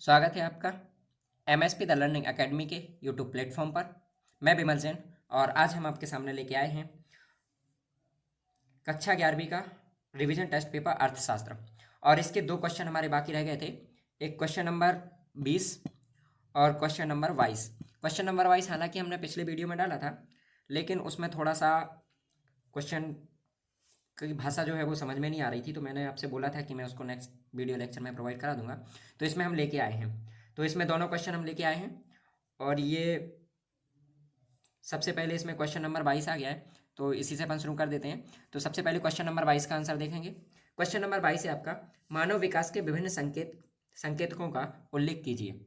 स्वागत है आपका एमएसपी द लर्निंग एकेडमी के यूट्यूब प्लेटफॉर्म पर। मैं विमल जैन और आज हम आपके सामने लेके आए हैं कक्षा 11वीं का रिवीजन टेस्ट पेपर अर्थशास्त्र। और इसके दो क्वेश्चन हमारे बाकी रह गए थे, एक क्वेश्चन नंबर 20 और क्वेश्चन नंबर 22। क्वेश्चन नंबर 22 हालांकि हमने पिछले वीडियो में डाला था, लेकिन उसमें थोड़ा सा क्वेश्चन की भाषा जो है वो समझ में नहीं आ रही थी, तो मैंने आपसे बोला था कि मैं उसको नेक्स्ट वीडियो लेक्चर में प्रोवाइड करा दूंगा। तो इसमें हम लेके आए हैं, तो इसमें दोनों क्वेश्चन हम लेके आए हैं। और ये सबसे पहले इसमें क्वेश्चन नंबर 22 आ गया है, तो इसी से अपन शुरू कर देते हैं। तो सबसे पहले क्वेश्चन नंबर 22 का आंसर देखेंगे। क्वेश्चन नंबर 22 है आपका, मानव विकास के विभिन्न संकेतकों का उल्लेख कीजिए।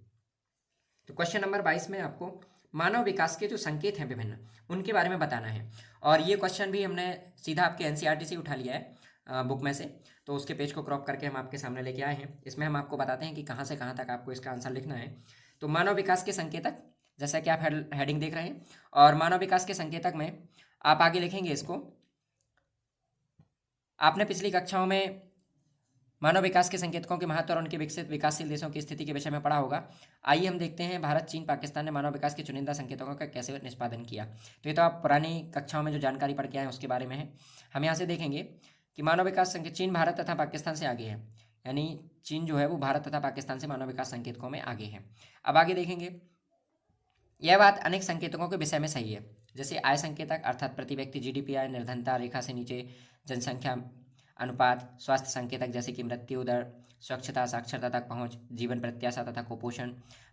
तो क्वेश्चन नंबर 22 में आपको मानव विकास के जो संकेत हैं विभिन्न, उनके बारे में बताना है। और ये क्वेश्चन भी हमने सीधा आपके एनसीईआरटी से उठा लिया है बुक में से, तो उसके पेज को क्रॉप करके हम आपके सामने लेके आए हैं। इसमें हम आपको बताते हैं कि कहाँ से कहाँ तक आपको इसका आंसर लिखना है। तो मानव विकास के संकेतक, जैसा कि आप हेडिंग देख रहे हैं, और मानव विकास के संकेतक में आप आगे लिखेंगे इसको। आपने पिछली कक्षाओं में मानव विकास के संकेतकों के महत्व और उनके विकसित विकासशील देशों की स्थिति के विषय में पढ़ा होगा। आइए हम देखते हैं भारत, चीन, पाकिस्तान ने मानव विकास के चुनिंदा संकेतकों का कैसे निष्पादन किया। तो ये तो आप पुरानी कक्षाओं में जो जानकारी पढ़ के आए हैं उसके बारे में है। हम यहाँ से देखेंगे कि मानव विकास संकेत चीन, भारत तथा पाकिस्तान से आगे है, यानी चीन जो है वो भारत तथा पाकिस्तान से मानव विकास संकेतकों में आगे है। अब आगे देखेंगे, यह बात अनेक संकेतकों के विषय में सही है, जैसे आय संकेतक अर्थात प्रति व्यक्ति जीडीपी आय, निर्धनता रेखा से नीचे जनसंख्या अनुपात, स्वास्थ्य संकेतक जैसे कि मृत्यु दर, स्वच्छता, साक्षरता तक पहुंच, जीवन प्रत्याशा तथा कुपोषण।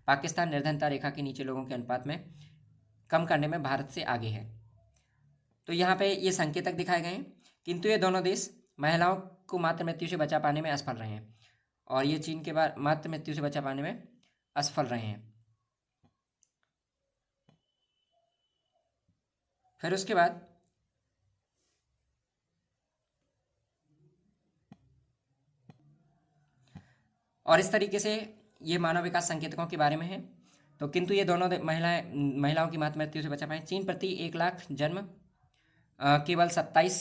पाकिस्तान निर्धनता रेखा के नीचे लोगों के अनुपात में कम करने में भारत से आगे है। तो यहाँ पे ये संकेतक दिखाए गए हैं, किंतु ये दोनों देश महिलाओं को मातृ मृत्यु से बचा पाने में असफल रहे हैं, और ये चीन के बाद मातृ मृत्यु से बचा पाने में असफल रहे हैं। फिर उसके बाद और इस तरीके से ये मानव विकास संकेतकों के बारे में है। तो किंतु ये दोनों महिलाओं की मातृ मृत्यु से बचा पाए। चीन प्रति 1 लाख जन्म केवल 27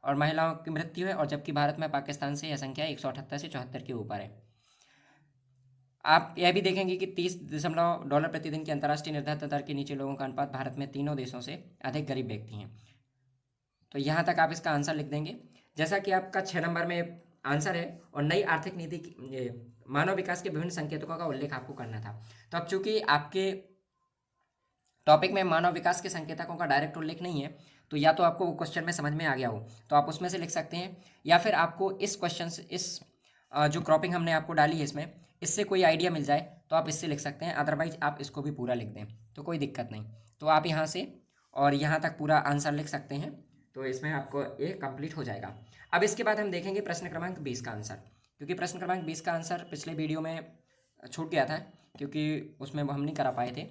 और महिलाओं की मृत्यु है, और जबकि भारत में पाकिस्तान से यह संख्या 178 से 74 के ऊपर है। आप यह भी देखेंगे कि $30 प्रतिदिन की अंतर्राष्ट्रीय निर्धनता दर के नीचे लोगों का अनुपात भारत में तीनों देशों से अधिक गरीब व्यक्ति हैं। तो यहाँ तक आप इसका आंसर लिख देंगे, जैसा कि आपका 6 नंबर में आंसर है। और नई आर्थिक नीति मानव विकास के विभिन्न संकेतकों का उल्लेख आपको करना था। तो अब चूंकि आपके टॉपिक में मानव विकास के संकेतकों का डायरेक्ट उल्लेख नहीं है, तो या तो आपको वो क्वेश्चन में समझ में आ गया हो तो आप उसमें से लिख सकते हैं, या फिर आपको इस क्वेश्चन से जो क्रॉपिंग हमने आपको डाली है इसमें, इससे कोई आइडिया मिल जाए तो आप इससे लिख सकते हैं। अदरवाइज आप इसको भी पूरा लिख दें तो कोई दिक्कत नहीं। तो आप यहाँ से और यहाँ तक पूरा आंसर लिख सकते हैं, तो इसमें आपको ये कंप्लीट हो जाएगा। अब इसके बाद हम देखेंगे प्रश्न क्रमांक 20 का आंसर, क्योंकि प्रश्न क्रमांक 20 का आंसर पिछले वीडियो में छूट गया था, क्योंकि उसमें हम नहीं करा पाए थे।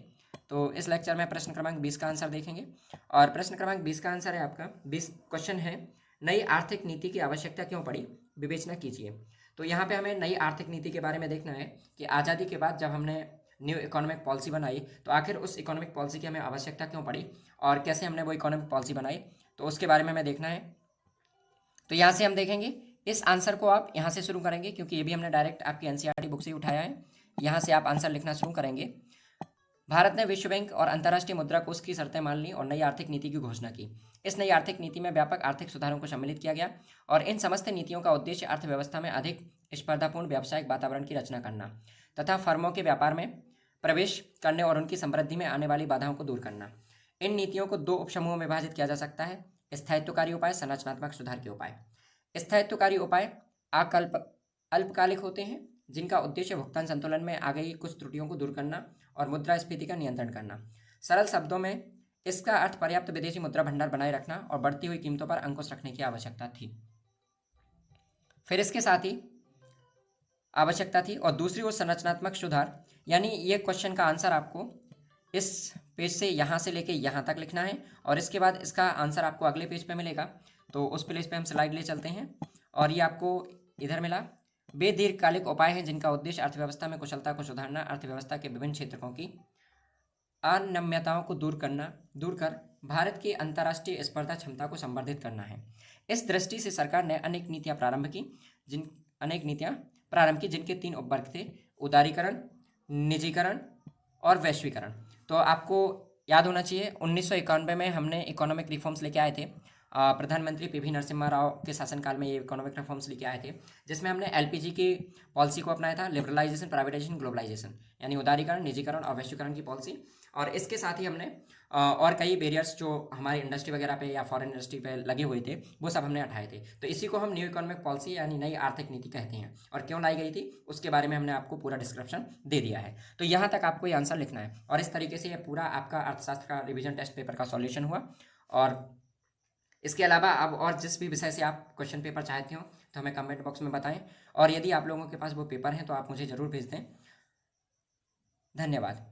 तो इस लेक्चर में प्रश्न क्रमांक 20 का आंसर देखेंगे। और प्रश्न क्रमांक 20 का आंसर है आपका 20 क्वेश्चन है, नई आर्थिक नीति की आवश्यकता क्यों पड़ी, विवेचना कीजिए। तो यहाँ पे हमें नई आर्थिक नीति के बारे में देखना है कि आज़ादी के बाद जब हमने न्यू इकोनॉमिक पॉलिसी बनाई, तो आखिर उस इकोनॉमिक पॉलिसी की हमें आवश्यकता क्यों पड़ी और कैसे हमने वो इकोनॉमिक पॉलिसी बनाई, तो उसके बारे में हमें देखना है। तो यहाँ से हम देखेंगे, इस आंसर को आप यहाँ से शुरू करेंगे, क्योंकि ये भी हमने डायरेक्ट आपकी एनसीईआरटी बुक से ही उठाया है। यहाँ से आप आंसर लिखना शुरू करेंगे। भारत ने विश्व बैंक और अंतर्राष्ट्रीय मुद्रा कोष की शर्तें मान ली और नई आर्थिक नीति की घोषणा की। इस नई आर्थिक नीति में व्यापक आर्थिक सुधारों को सम्मिलित किया गया, और इन समस्त नीतियों का उद्देश्य अर्थव्यवस्था में अधिक स्पर्धापूर्ण व्यावसायिक वातावरण की रचना करना तथा फर्मों के व्यापार में प्रवेश करने और उनकी समृद्धि में आने वाली बाधाओं को दूर करना। इन नीतियों को दो उपसमूहों में विभाजित किया जा सकता है, स्थायित्वकारी उपाय, संरचनात्मक सुधार के उपाय। स्थायित्वकारी उपाय अल्पकालिक होते हैं, जिनका उद्देश्य भुगतान संतुलन में आ गई कुछ त्रुटियों को दूर करना और मुद्रास्फीति का नियंत्रण करना। सरल शब्दों में इसका अर्थ पर्याप्त विदेशी मुद्रा भंडार बनाए रखना और बढ़ती हुई कीमतों पर अंकुश रखने की आवश्यकता थी। फिर इसके साथ ही आवश्यकता थी, और दूसरी ओर संरचनात्मक सुधार, यानी ये क्वेश्चन का आंसर आपको इस पेज से यहाँ से लेके यहाँ तक लिखना है, और इसके बाद इसका आंसर आपको अगले पेज पे मिलेगा। तो उस पेज पे हम स्लाइड ले चलते हैं, और ये आपको इधर मिला। वे दीर्घकालिक उपाय हैं जिनका उद्देश्य अर्थव्यवस्था में कुशलता को सुधारना, अर्थव्यवस्था के विभिन्न क्षेत्रों की अनियमितताओं को दूर कर भारत की अंतर्राष्ट्रीय स्पर्धा क्षमता को संवर्धित करना है। इस दृष्टि से सरकार ने अनेक नीतियां प्रारंभ की, जिनके 3 उपवर्ग थे: उदारीकरण, निजीकरण और वैश्वीकरण। तो आपको याद होना चाहिए 1991 में हमने इकोनॉमिक रिफॉर्म्स लेके आए थे। प्रधानमंत्री पीवी नरसिम्हा राव के शासनकाल में ये इकोनॉमिक रिफॉर्म्स लेके आए थे, जिसमें हमने एलपीजी की पॉलिसी को अपनाया था, लिबरलाइजेशन, प्राइवेटाइजेशन, ग्लोबलाइजेशन, यानी उदारीकरण, निजीकरण और वैश्वीकरण की पॉलिसी। और इसके साथ ही हमने और कई बैरियर्स जो हमारी इंडस्ट्री वगैरह पे या फॉरेन इंडस्ट्री पे लगे हुए थे वो सब हमने हटाए थे। तो इसी को हम न्यू इकोनॉमिक पॉलिसी यानी नई आर्थिक नीति कहते हैं। और क्यों लाई गई थी उसके बारे में हमने आपको पूरा डिस्क्रिप्शन दे दिया है। तो यहाँ तक आपको ये आंसर लिखना है और इस तरीके से ये पूरा आपका अर्थशास्त्र का रिवीजन टेस्ट पेपर का सॉल्यूशन हुआ। और इसके अलावा अब और जिस भी विषय से आप क्वेश्चन पेपर चाहते हो तो हमें कमेंट बॉक्स में बताएं। और यदि आप लोगों के पास वो पेपर हैं तो आप मुझे ज़रूर भेज दें। धन्यवाद।